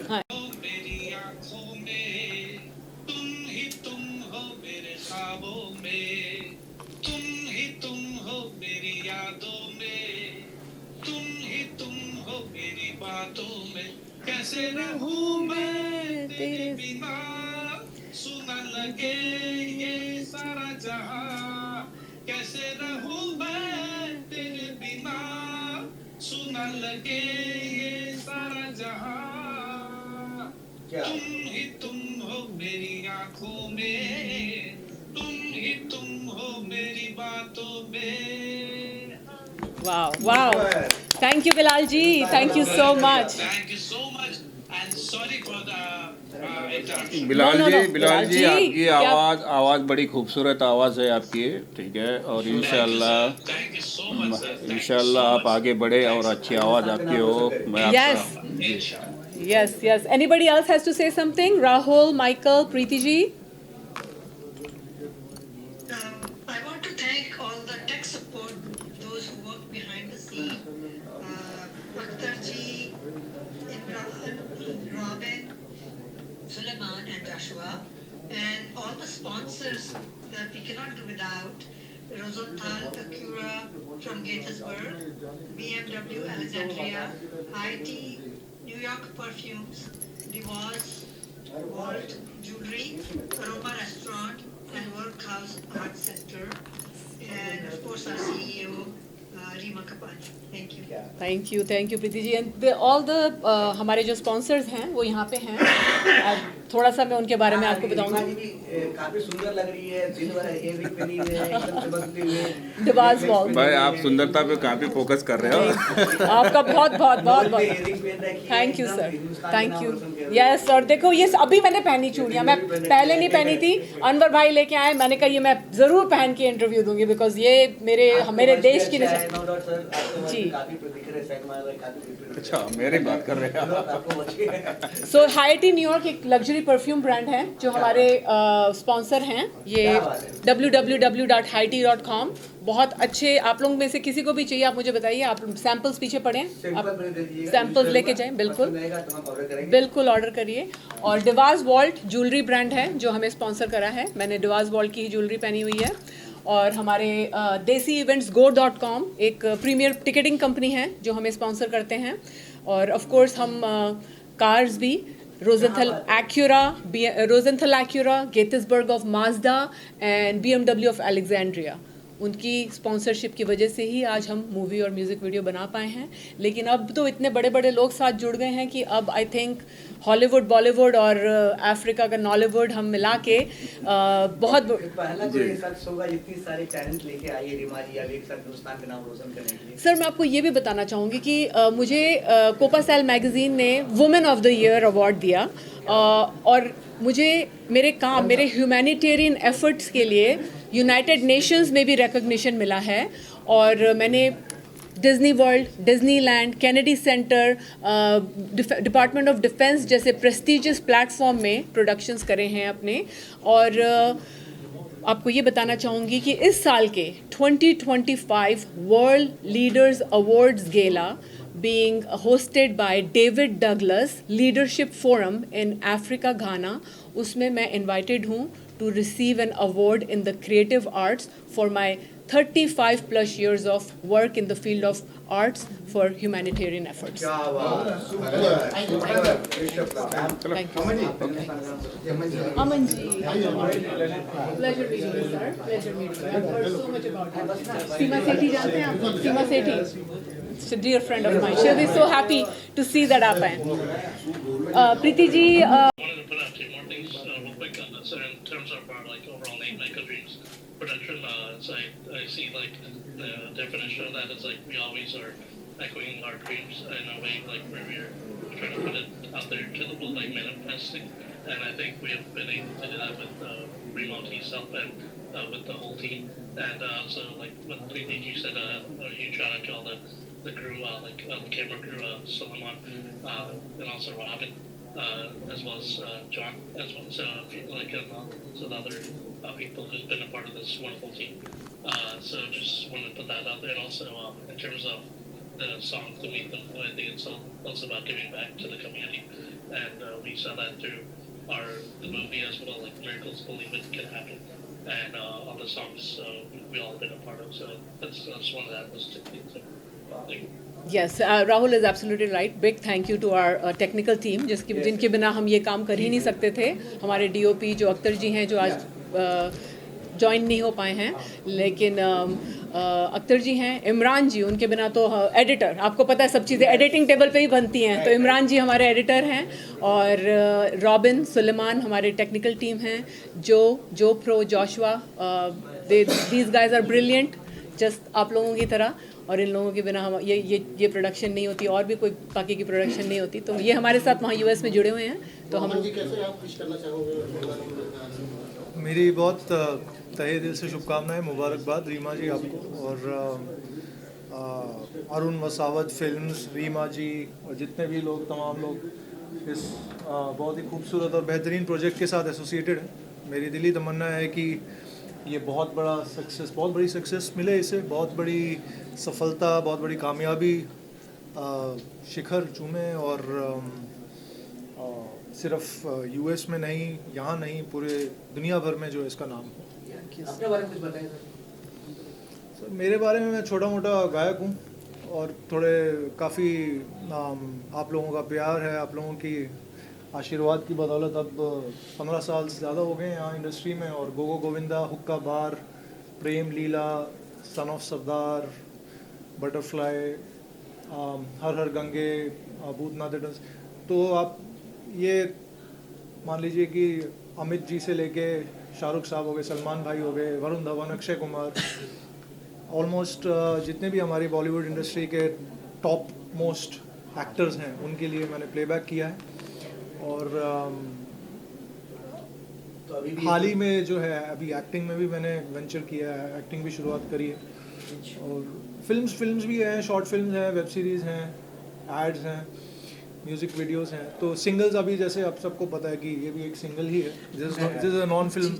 हाँ मेरी आंखों में तुम ही तुम हो, मेरे ख्वाबों में तुम ही तुम हो, मेरी यादों में तुम ही तुम हो, मेरी बातों में। कैसे रहूं मैं तेरे बिना, सुना लगे ये सारा जहां। कैसे रहूं मैं तेरे बिना, सुना लगे ये सारा जहां। तुम हो मेरी आंखों में, तुम ही तुम हो मेरी बातों में। वाह वाह, thank you Bilal ji, thank you so much. Thank you so much and sorry for the interruption. Bilal No, no, ji, no, Bilal ji, Bilal ji, आपकी क्या- आवाज़ बड़ी खूबसूरत आवाज़ है आपकी, ठीक है। और इंशाल्लाह Thank you so much, sir. Thank you इंशाल्लाह so आप much. आगे बढ़े और अच्छी आवाज़ आपकी हो। मैं Yes. आपका Inshallah. Yes, yes. Anybody else has to say something? Rahul, Michael, Preeti ji? I want to thank all the tech support, those who work behind the scene. Akhtar ji, Imran, Robin, Suleiman and Joshua, and all the sponsors that we cannot do without. Rosenthal Acura from Gaithersburg, BMW Alexandria, IT New York Perfumes, DeVos, Walt Jewelry, Aroma Restaurant, and Workhouse Art Center, and of course our CEO, Rima Kapani. Thank you. Thank you, Preeti ji. And all the हमारे जो sponsors हैं वो यहाँ पे हैं। थोड़ा सा मैं उनके बारे में आपको बताऊंगी। काफी सुंदर लग रही है, दिन भर इयररिंग पहनी हुई है, एकदम चमकती हुई है। Divas wall. भाई आप सुंदरता पे काफ़ी फोकस कर रहे हो। आपका बहुत बहुत बहुत बहुत इयररिंग पहन रखी है, थैंक यू एकदम सर, हिंदुस्तान थैंक के यू। नाम रोशन कर रही है। यस, और देखो ये अभी मैंने पहनी चूड़ियाँ, मैं पहले नहीं पहनी थी, अनवर भाई लेके आए, मैंने कहा ये मैं ज़रूर पहन के इंटरव्यू दूंगी बिकॉज ये मेरे देश की निशान। No doubt, sir, आपको जी। काफी दिख रहे हैं, सैग मार रहे हैं, काफी दिख रहे हैं। अच्छा, मेरी बात कर रहे हैं आप। आपको बची है। सो हाइटी न्यूयॉर्क एक लग्जरी परफ्यूम ब्रांड है जो हमारे स्पॉन्सर हैं। ये www.haiti.com, बहुत अच्छे, आप लोग में से किसी को भी चाहिए आप मुझे बताइए, आप सैंपल्स पीछे पड़े, सैंपल आप मैंने दे दिए, सैंपल्स लेके जाएं, बिल्कुल रहेगा तो हम ऑर्डर करेंगे। बिल्कुल ऑर्डर करिए। और डिवास वॉल्ट ज्वेलरी ब्रांड है जो हमें स्पॉन्सर करा है, मैंने डिवास वॉल्ट की ही ज्वेलरी पहनी हुई है। और हमारे देसी इवेंट्स go.com एक प्रीमियर टिकटिंग कंपनी है जो हमें स्पॉन्सर करते हैं। और ऑफ कोर्स हम कार्स भी Rosenthal Acura, Gaithersburg of Mazda and BMW of Alexandria, उनकी स्पॉन्सरशिप की वजह से ही आज हम मूवी और म्यूज़िक वीडियो बना पाए हैं। लेकिन अब तो इतने बड़े बड़े लोग साथ जुड़ गए हैं कि अब आई थिंक हॉलीवुड, बॉलीवुड और अफ्रीका का नॉलीवुड हम मिला के बहुत पहला कोई शख्स होगा जितनी सारे टैलेंट लेके आई है रीमा जी, अब एक साथ हिंदुस्तान का नाम रोशन करने के लिए। सर मैं आपको ये भी बताना चाहूँगी कि मुझे कोपा सेल मैगज़ीन ने women of the year award दिया और मुझे मेरे ह्यूमैनिटेरियन एफर्ट्स के लिए यूनाइटेड नेशंस में भी रिकॉग्निशन मिला है। और मैंने Disney world, Disneyland, Kennedy centre, department of defence जैसे प्रेस्टिजियस प्लेटफॉर्म में प्रोडक्शंस करे हैं अपने। और आपको ये बताना चाहूँगी कि इस साल के 2025 वर्ल्ड लीडर्स अवार्ड्स गेला being hosted by David Douglas Leadership Forum in Africa, Ghana, उसमें मैं invited हूँ to receive an award in the creative arts for my 35 plus years of work in the field of arts for humanitarian efforts. क्या बात, Thank you. Aman ji, pleasure meeting you, sir. Pleasure meeting you. I've heard so much about you. Seema Sethi जानते हैं आप? Seema Sethi. She's a dear friend of mine. She'll be so happy to see that आप आए। Preeti ji I wanted to put out two more things real quick on this. In terms of our overall name, Michael Dreams production, so I see the definition of that is we always are echoing our dreams in a way where we're trying to put it out there to the world, manifesting. And I think we have been able to do that with Remote's help and with the whole team. And so when Preeti, you said a huge shout out to all the the crew, like the camera crew, Solomon, and also Robin, as well as John, as well as so the other people who's been a part of this wonderful team. So just wanted to put that out there. And also in terms of the song "To Meet Them," I think it's also about giving back to the community, and we saw that through the movie as well, like Miracles Believe It Can Happen, and all the songs we all been a part of. So that's one of that was to thank you. Yes, Rahul is absolutely right. Big thank you to our technical team जिनके बिना हम ये काम कर ही नहीं सकते थे. हमारे DOP जो अख्तर जी हैं जो आज ज्वाइन नहीं हो पाए हैं, लेकिन अख्तर जी हैं, इमरान जी, उनके बिना तो एडिटर, आपको पता है सब चीज़ें एडिटिंग टेबल पे ही बनती हैं, तो इमरान जी हमारे एडिटर हैं, और रॉबिन, सुलेमान हमारे टेक्निकल टीम हैं, जो pro, Joshua, these guys are brilliant just आप लोगों की तरह, और इन लोगों के बिना हम ये प्रोडक्शन नहीं होती, और भी कोई बाकी की प्रोडक्शन नहीं होती. तो ये हमारे साथ वहाँ US में जुड़े हुए हैं. तो हम कैसे आप विश करना चाहोगे? मेरी बहुत तहे दिल से शुभकामनाएं, मुबारकबाद रीमा जी आपको, और अरुण वसावत फिल्म्स, रीमा जी और जितने भी लोग, तमाम लोग इस बहुत ही खूबसूरत और बेहतरीन प्रोजेक्ट के साथ एसोसिएटेड हैं. मेरी दिली तमन्ना है कि ये बहुत बड़ी सक्सेस मिले इसे, बहुत बड़ी सफलता, बहुत बड़ी कामयाबी शिखर चूमे, और सिर्फ US में नहीं, यहाँ नहीं, पूरे दुनिया भर में जो इसका नाम हो. अपने बारे में कुछ बताएं सर. मेरे बारे में मैं छोटा मोटा गायक हूँ, और काफ़ी आप लोगों का प्यार है, आप लोगों की आशीर्वाद की बदौलत अब 15 साल से ज़्यादा हो गए हैं यहाँ इंडस्ट्री में, और go go Govinda, Hookah bar, Prem Leela, son of Sardaar, butterfly, Har Har Gange, Bhoothnath returns. तो आप ये मान लीजिए कि अमित जी से लेके शाहरुख साहब हो गए, सलमान भाई हो गए, वरुण धवन, अक्षय कुमार, ऑलमोस्ट जितने भी हमारी बॉलीवुड इंडस्ट्री के टॉप मोस्ट एक्टर्स हैं उनके लिए मैंने प्लेबैक किया है. और तो अभी भी हाल ही में जो है अभी एक्टिंग में भी मैंने वेंचर किया है, एक्टिंग भी शुरुआत करी है, और फिल्म्स भी हैं, शॉर्ट फिल्म्स हैं, वेब सीरीज़ हैं, एड्स हैं, म्यूज़िक वीडियोस हैं. तो सिंगल्स अभी जैसे आप सबको पता है कि ये भी एक सिंगल ही है, this is a non film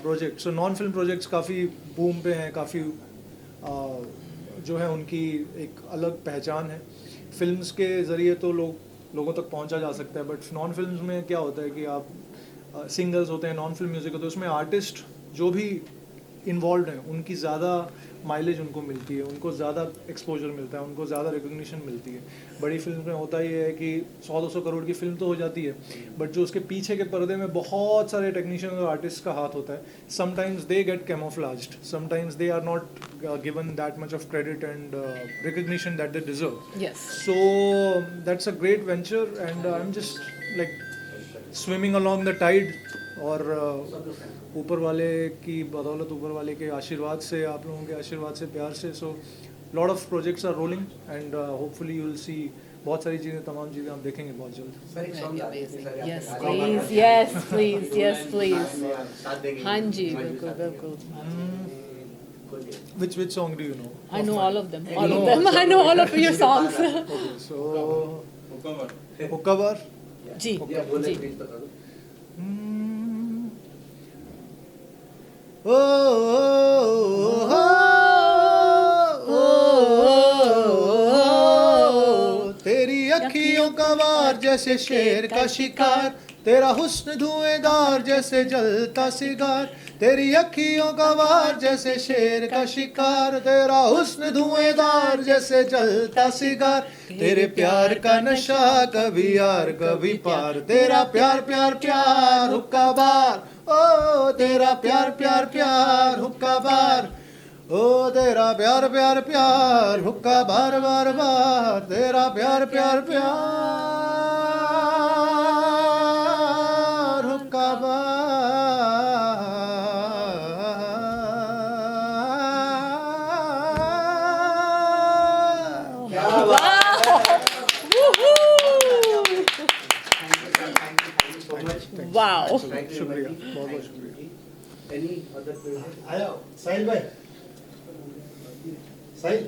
project. So non film projects काफ़ी बूम पे हैं, काफ़ी जो है उनकी एक अलग पहचान है. फिल्म्स के ज़रिए तो लोगों तक पहुंचा जा सकता है, बट नॉन फिल्म्स में क्या होता है कि आप सिंगल्स होते हैं, नॉन फिल्म म्यूज़िक होता है, उसमें आर्टिस्ट जो भी इन्वॉल्व हैं उनकी ज़्यादा माइलेज उनको मिलती है, उनको ज़्यादा एक्सपोजर मिलता है, उनको ज़्यादा रिकग्निशन मिलती है. बड़ी फिल्म में होता ये है कि 100-200 करोड़ की फिल्म तो हो जाती है, बट जो उसके पीछे के पर्दे में बहुत सारे टेक्नीशियन और आर्टिस्ट का हाथ होता है. Sometimes they get camouflaged, sometimes they are not given that much of credit and recognition that they deserve. Yes. So that's a great venture, and I'm just like swimming along the tide, और ऊपर वाले की बदौलत, ऊपर वाले के आशीर्वाद से, आप लोगों के आशीर्वाद से, प्यार से, so lot of projects are rolling, and hopefully you will see बहुत सारी चीज़ें, तमाम चीज़ें आप देखेंगे बहुत जल्द. सर एक सॉन्ग गा दीजिए sir. Yes, please. Yes, please. Yes, please. साथ देंगे. हाँ जी, बिल्कुल बिल्कुल. Which song do you know? I know all of them. All of them. I know all of your songs. Okay, so Hukka Bar. जी या बोले जी. Please बता दो. तेरी अखियों का वार जैसे शेर का शिकार, तेरा हुस्न धुएंधार जैसे जलता सिगार. तेरी अखियों का वार जैसे शेर का शिकार, तेरा हुस्न धुएंधार जैसे जलता सिगार. तेरे प्यार का नशा कभी यार कभी पार, तेरा प्यार प्यार प्यार हुक्का बार. ओ तेरा प्यार प्यार प्यार हुक्का बार, ओ तेरा प्यार प्यार प्यार हुक्का बार बार बार. तेरा प्यार प्यार प्यार हुक्का बार. Wow. शुक्रिया, बहुत बहुत शुक्रिया. Any other question? आया साहिल भाई, साहिल